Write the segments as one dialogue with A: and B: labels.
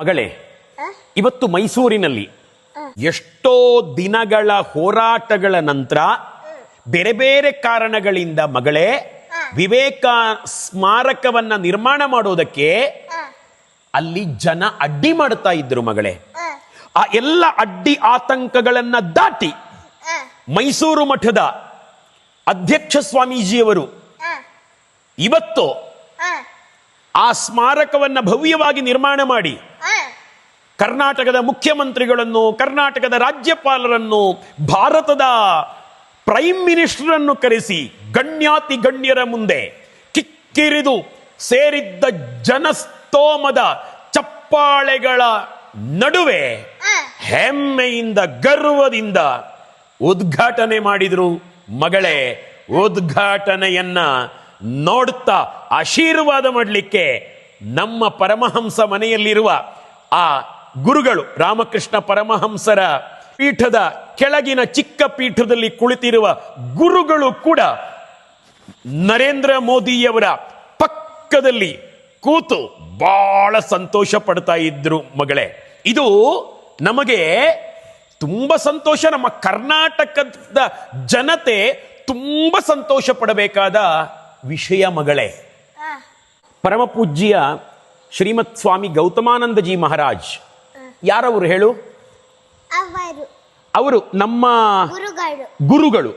A: ಮಗಳೇ, ಇವತ್ತು ಮೈಸೂರಿನಲ್ಲಿ ಎಷ್ಟೋ ದಿನಗಳ ಹೋರಾಟಗಳ ನಂತರ ಬೇರೆ ಬೇರೆ ಕಾರಣಗಳಿಂದ ಮಗಳೇ ವಿವೇಕ ಸ್ಮಾರಕವನ್ನ ನಿರ್ಮಾಣ ಮಾಡೋದಕ್ಕೆ ಅಲ್ಲಿ ಜನ ಅಡ್ಡಿ ಮಾಡ್ತಾ ಇದ್ರು ಮಗಳೇ. ಆ ಎಲ್ಲ ಅಡ್ಡಿ ಆತಂಕಗಳನ್ನ ದಾಟಿ ಮೈಸೂರು ಮಠದ ಅಧ್ಯಕ್ಷ ಸ್ವಾಮೀಜಿಯವರು ಇವತ್ತು ಆ ಸ್ಮಾರಕವನ್ನ ಭವ್ಯವಾಗಿ ನಿರ್ಮಾಣ ಮಾಡಿ ಕರ್ನಾಟಕದ ಮುಖ್ಯಮಂತ್ರಿಗಳನ್ನು, ಕರ್ನಾಟಕದ ರಾಜ್ಯಪಾಲರನ್ನು, ಭಾರತದ ಪ್ರೈಮ್ ಮಿನಿಸ್ಟರ್ ಅನ್ನು ಕರೆಸಿ ಗಣ್ಯಾತಿ ಗಣ್ಯರ ಮುಂದೆ ಕಿಕ್ಕಿರಿದು ಸೇರಿದ್ದ ಜನಸ್ತೋಮದ ಚಪ್ಪಾಳೆಗಳ ನಡುವೆ ಹೆಮ್ಮೆಯಿಂದ ಗರ್ವದಿಂದ ಉದ್ಘಾಟನೆ ಮಾಡಿದ್ರು ಮಗಳೇ. ಉದ್ಘಾಟನೆಯನ್ನ ನೋಡುತ್ತಾ ಆಶೀರ್ವಾದ ಮಾಡಲಿಕ್ಕೆ ನಮ್ಮ ಪರಮಹಂಸ ಮನೆಯಲ್ಲಿರುವ ಆ ಗುರುಗಳು, ರಾಮಕೃಷ್ಣ ಪರಮಹಂಸರ ಪೀಠದ ಕೆಳಗಿನ ಚಿಕ್ಕ ಪೀಠದಲ್ಲಿ ಕುಳಿತಿರುವ ಗುರುಗಳು ಕೂಡ ನರೇಂದ್ರ ಮೋದಿಯವರ ಪಕ್ಕದಲ್ಲಿ ಕೂತು ಬಹಳ ಸಂತೋಷ ಪಡ್ತಾ ಇದ್ರು ಮಗಳೇ. ಇದು ನಮಗೆ ತುಂಬಾ ಸಂತೋಷ. ನಮ್ಮ ಕರ್ನಾಟಕದ ಜನತೆ ತುಂಬಾ ಸಂತೋಷ ಪಡಬೇಕಾದ ವಿಷಯ ಮಗಳೇ. ಪರಮ ಪೂಜ್ಯ ಶ್ರೀಮತ್ ಸ್ವಾಮಿ ಗೌತಮಾನಂದಜಿ ಮಹಾರಾಜ್ ಯಾರವರು ಹೇಳು? ಅವರು ನಮ್ಮ ಗುರುಗಳು.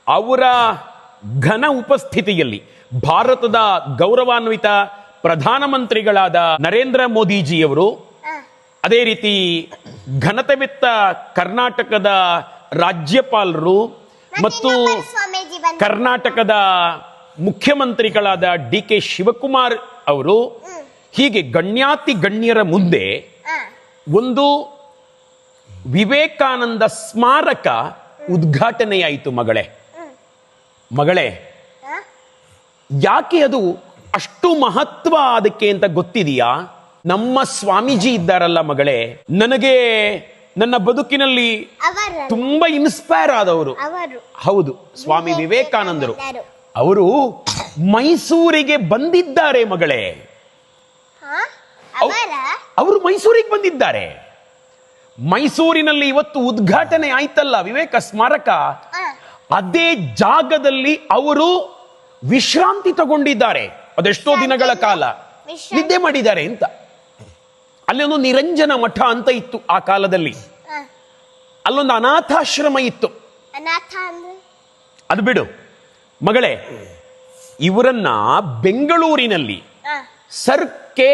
A: ಅವರ ಘನ ಉಪಸ್ಥಿತಿಯಲ್ಲಿ ಭಾರತದ ಗೌರವಾನ್ವಿತ ಪ್ರಧಾನಮಂತ್ರಿಗಳಾದ ನರೇಂದ್ರ ಮೋದಿಜಿಯವರು, ಅದೇ ರೀತಿ ಘನತೆವೆತ್ತ ಕರ್ನಾಟಕದ ರಾಜ್ಯಪಾಲರು ಮತ್ತು ಕರ್ನಾಟಕದ ಮುಖ್ಯಮಂತ್ರಿಗಳಾದ ಡಿ ಕೆ ಶಿವಕುಮಾರ್ ಅವರು, ಹೀಗೆ ಗಣ್ಯಾತಿ ಗಣ್ಯರ ಮುಂದೆ ಒಂದು ವಿವೇಕಾನಂದ ಸ್ಮಾರಕ ಉದ್ಘಾಟನೆಯಾಯಿತು ಮಗಳೇ. ಮಗಳೇ, ಯಾಕೆ ಅದು ಅಷ್ಟು ಮಹತ್ವ ಅದಕ್ಕೆ ಅಂತ ಗೊತ್ತಿದೆಯಾ? ನಮ್ಮ ಸ್ವಾಮೀಜಿ ಇದ್ದಾರಲ್ಲ ಮಗಳೇ, ನನಗೆ ನನ್ನ ಬದುಕಿನಲ್ಲಿ ತುಂಬಾ ಇನ್ಸ್ಪೈರ್ ಆದವರು. ಹೌದು, ಸ್ವಾಮಿ ವಿವೇಕಾನಂದರು. ಅವರು ಮೈಸೂರಿಗೆ ಬಂದಿದ್ದಾರೆ ಮಗಳೇ. ಅವರು ಮೈಸೂರಿಗೆ ಬಂದಿದ್ದಾರೆ. ಮೈಸೂರಿನಲ್ಲಿ ಇವತ್ತು ಉದ್ಘಾಟನೆ ಆಯ್ತಲ್ಲ ವಿವೇಕ ಸ್ಮಾರಕ, ಅದೇ ಜಾಗದಲ್ಲಿ ಅವರು ವಿಶ್ರಾಂತಿ ತಗೊಂಡಿದ್ದಾರೆ. ಅದೆಷ್ಟೋ ದಿನಗಳ ಕಾಲ ನಿದ್ದೆ ಮಾಡಿದ್ದಾರೆ ಅಂತ. ಅಲ್ಲಿ ಒಂದು ನಿರಂಜನ ಮಠ ಅಂತ ಇತ್ತು ಆ ಕಾಲದಲ್ಲಿ. ಅಲ್ಲೊಂದು ಅನಾಥಾಶ್ರಮ ಇತ್ತು. ಅದು ಬಿಡು ಮಗಳೇ, ಇವರನ್ನ ಬೆಂಗಳೂರಿನಲ್ಲಿ ಸರ್ ಕೆ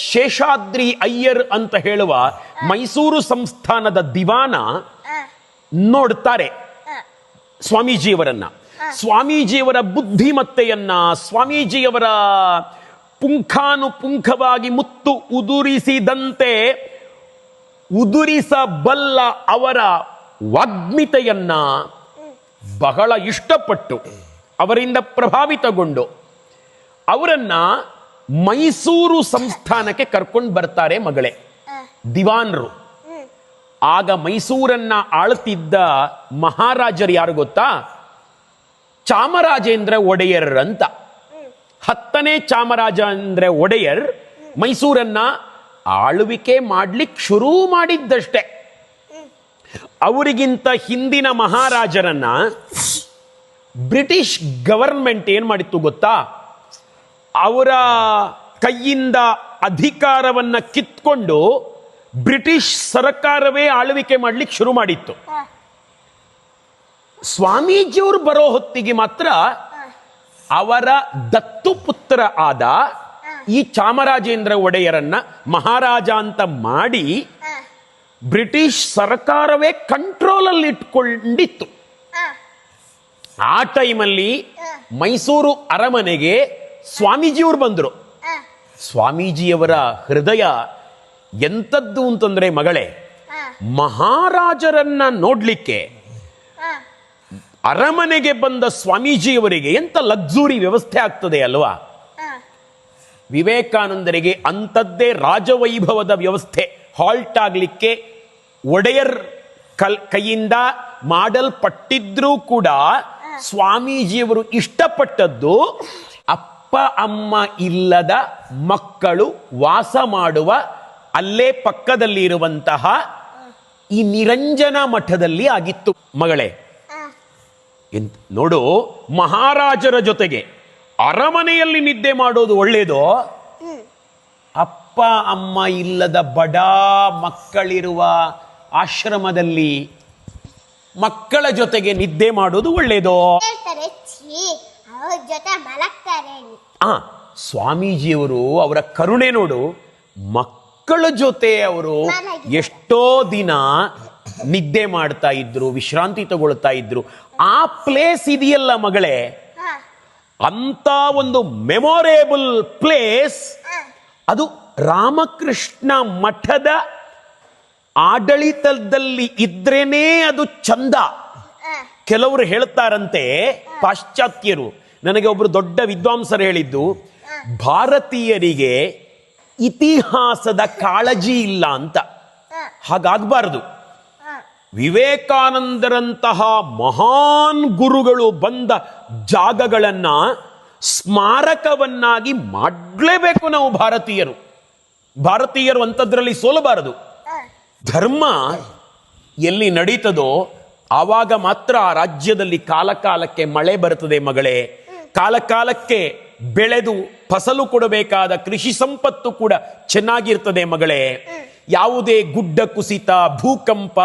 A: ಶೇಷಾದ್ರಿ ಅಯ್ಯರ್ ಅಂತ ಹೇಳುವ ಮೈಸೂರು ಸಂಸ್ಥಾನದ ದಿವಾನ ನೋಡ್ತಾರೆ ಸ್ವಾಮೀಜಿಯವರನ್ನ. ಸ್ವಾಮೀಜಿಯವರ ಬುದ್ಧಿಮತ್ತೆಯನ್ನ, ಸ್ವಾಮೀಜಿಯವರ ಪುಂಖಾನುಪುಂಖವಾಗಿ ಮುತ್ತು ಉದುರಿಸಿದಂತೆ ಉದುರಿಸಬಲ್ಲ ಅವರ ವಾಗ್ಮಿತೆಯನ್ನ ಬಹಳ ಇಷ್ಟಪಟ್ಟು ಅವರಿಂದ ಪ್ರಭಾವಿತಗೊಂಡು ಅವರನ್ನ ಮೈಸೂರು ಸಂಸ್ಥಾನಕ್ಕೆ ಕರ್ಕೊಂಡು ಬರ್ತಾರೆ ಮಗಳೇ ದಿವಾನರು. ಆಗ ಮೈಸೂರನ್ನ ಆಳ್ತಿದ್ದ ಮಹಾರಾಜರು ಯಾರು ಗೊತ್ತಾ? ಚಾಮರಾಜೇಂದ್ರ ಒಡೆಯರ್ ಅಂತ. 10ನೇ ಚಾಮರಾಜೇಂದ್ರ ಒಡೆಯರ್ ಮೈಸೂರನ್ನ ಆಳ್ವಿಕೆ ಮಾಡ್ಲಿಕ್ಕೆ ಶುರು ಮಾಡಿದ್ದಷ್ಟೇ. ಅವರಿಗಿಂತ ಹಿಂದಿನ ಮಹಾರಾಜರನ್ನ ಬ್ರಿಟಿಷ್ ಗವರ್ಮೆಂಟ್ ಏನ್ ಮಾಡಿತ್ತು ಗೊತ್ತಾ? ಅವರ ಕೈಯಿಂದ ಅಧಿಕಾರವನ್ನ ಕಿತ್ಕೊಂಡು ಬ್ರಿಟಿಷ್ ಸರ್ಕಾರವೇ ಆಳ್ವಿಕೆ ಮಾಡ್ಲಿಕ್ಕೆ ಶುರು ಮಾಡಿತ್ತು. ಸ್ವಾಮೀಜಿಯವರು ಬರೋ ಹೊತ್ತಿಗೆ ಮಾತ್ರ ಅವರ ದತ್ತು ಪುತ್ರ ಆದ ಈ ಚಾಮರಾಜೇಂದ್ರ ಒಡೆಯರನ್ನ ಮಹಾರಾಜ ಅಂತ ಮಾಡಿ ಬ್ರಿಟಿಷ್ ಸರ್ಕಾರವೇ ಕಂಟ್ರೋಲ್ ಅಲ್ಲಿ ಇಟ್ಕೊಂಡಿತ್ತು. ಆ ಟೈಮಲ್ಲಿ ಮೈಸೂರು ಅರಮನೆಗೆ ಸ್ವಾಮೀಜಿಯವರು ಬಂದರು. ಸ್ವಾಮೀಜಿಯವರ ಹೃದಯ ಎಂಥದ್ದು ಅಂತಂದ್ರೆ ಮಗಳೇ, ಮಹಾರಾಜರನ್ನ ನೋಡ್ಲಿಕ್ಕೆ ಅರಮನೆಗೆ ಬಂದ ಸ್ವಾಮೀಜಿಯವರಿಗೆ ಎಂತ ಲಕ್ಸುರಿ ವ್ಯವಸ್ಥೆ ಆಗ್ತದೆ ಅಲ್ವಾ? ವಿವೇಕಾನಂದರಿಗೆ ಅಂಥದ್ದೇ ರಾಜವೈಭವದ ವ್ಯವಸ್ಥೆ ಹಾಲ್ಟ್ ಆಗ್ಲಿಕ್ಕೆ ಒಡೆಯರ್ ಕೈಯಿಂದ ಮಾಡಲ್ಪಟ್ಟಿದ್ರೂ ಕೂಡ ಸ್ವಾಮೀಜಿಯವರು ಇಷ್ಟಪಟ್ಟದ್ದು ಅಪ್ಪ ಅಮ್ಮ ಇಲ್ಲದ ಮಕ್ಕಳು ವಾಸ ಮಾಡುವ ಅಲ್ಲೇ ಪಕ್ಕದಲ್ಲಿ ಇರುವಂತಹ ಈ ನಿರಂಜನ ಮಠದಲ್ಲಿ ಆಗಿತ್ತು ಮಗಳೇ. ನೋಡು, ಮಹಾರಾಜರ ಜೊತೆಗೆ ಅರಮನೆಯಲ್ಲಿ ನಿದ್ದೆ ಮಾಡೋದು ಒಳ್ಳೇದೋ, ಅಪ್ಪ ಅಮ್ಮ ಇಲ್ಲದ ಬಡ ಮಕ್ಕಳಿರುವ ಆಶ್ರಮದಲ್ಲಿ ಮಕ್ಕಳ ಜೊತೆಗೆ ನಿದ್ದೆ ಮಾಡೋದು ಒಳ್ಳೇದೋ? ಸ್ವಾಮೀಜಿಯವರು ಅವರ ಕರುಣೆ ನೋಡು, ಮಕ್ಕಳ ಜೊತೆ ಅವರು ಎಷ್ಟೋ ದಿನ ನಿದ್ದೆ ಮಾಡ್ತಾ ಇದ್ರು, ವಿಶ್ರಾಂತಿ ತಗೊಳ್ತಾ ಇದ್ರು. ಆ ಪ್ಲೇಸ್ ಇದೆಯಲ್ಲ ಮಗಳೇ, ಅಂತ ಒಂದು ಮೆಮೊರೇಬಲ್ ಪ್ಲೇಸ್ ಅದು ರಾಮಕೃಷ್ಣ ಮಠದ ಆಡಳಿತದಲ್ಲಿ ಇದ್ರೇನೆ ಅದು ಚಂದ. ಕೆಲವರು ಹೇಳ್ತಾರಂತೆ, ಪಾಶ್ಚಾತ್ಯರು, ನನಗೆ ಒಬ್ರು ದೊಡ್ಡ ವಿದ್ವಾಂಸರು ಹೇಳಿದ್ದು, ಭಾರತೀಯರಿಗೆ ಇತಿಹಾಸದ ಕಾಳಜಿ ಇಲ್ಲ ಅಂತ. ಹಾಗಾಗಬಾರದು. ವಿವೇಕಾನಂದರಂತಹ ಮಹಾನ್ ಗುರುಗಳು ಬಂದ ಜಾಗಗಳನ್ನ ಸ್ಮಾರಕವನ್ನಾಗಿ ಮಾಡಲೇಬೇಕು ನಾವು ಭಾರತೀಯರು ಅಂಥದ್ರಲ್ಲಿ ಸೋಲಬಾರದು. ಧರ್ಮ ಎಲ್ಲಿ ನಡೀತದೋ ಆವಾಗ ಮಾತ್ರ ಆ ರಾಜ್ಯದಲ್ಲಿ ಕಾಲಕಾಲಕ್ಕೆ ಮಳೆ ಬರುತ್ತದೆ ಮಗಳೇ. ಕಾಲಕಾಲಕ್ಕೆ ಬೆಳೆದು ಫಸಲು ಕೊಡಬೇಕಾದ ಕೃಷಿ ಸಂಪತ್ತು ಕೂಡ ಚೆನ್ನಾಗಿರ್ತದೆ ಮಗಳೇ. ಯಾವುದೇ ಗುಡ್ಡ ಕುಸಿತ, ಭೂಕಂಪ,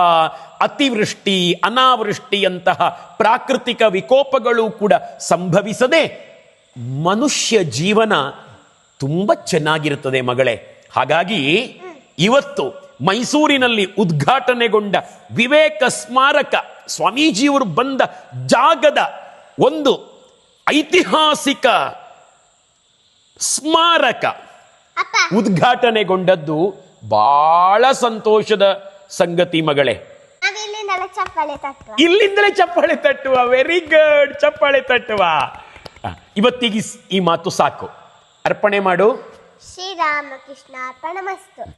A: ಅತಿವೃಷ್ಟಿ, ಅನಾವೃಷ್ಟಿಯಂತಹ ಪ್ರಾಕೃತಿಕ ವಿಕೋಪಗಳು ಕೂಡ ಸಂಭವಿಸದೆ ಮನುಷ್ಯ ಜೀವನ ತುಂಬ ಚೆನ್ನಾಗಿರುತ್ತದೆ ಮಗಳೇ. ಹಾಗಾಗಿ ಇವತ್ತು ಮೈಸೂರಿನಲ್ಲಿ ಉದ್ಘಾಟನೆಗೊಂಡ ವಿವೇಕ ಸ್ಮಾರಕ, ಸ್ವಾಮೀಜಿಯವರು ಬಂದ ಜಾಗದ ಒಂದು ಐತಿಹಾಸಿಕ ಸ್ಮಾರಕ ಉದ್ಘಾಟನೆಗೊಂಡದ್ದು ಬಹಳ ಸಂತೋಷದ ಸಂಗತಿ ಮಗಳೇ. ಇಲ್ಲಿಂದಲೇ ಚಪ್ಪಾಳೆ ತಟ್ಟುವ. ವೆರಿ ಗುಡ್, ಚಪ್ಪಾಳೆ ತಟ್ಟುವ. ಇವತ್ತಿಗೆ ಈ ಮಾತು ಸಾಕು. ಅರ್ಪಣೆ ಮಾಡು.
B: ಶ್ರೀರಾಮಕೃಷ್ಣ ಅರ್ಪಣಮಸ್ತು.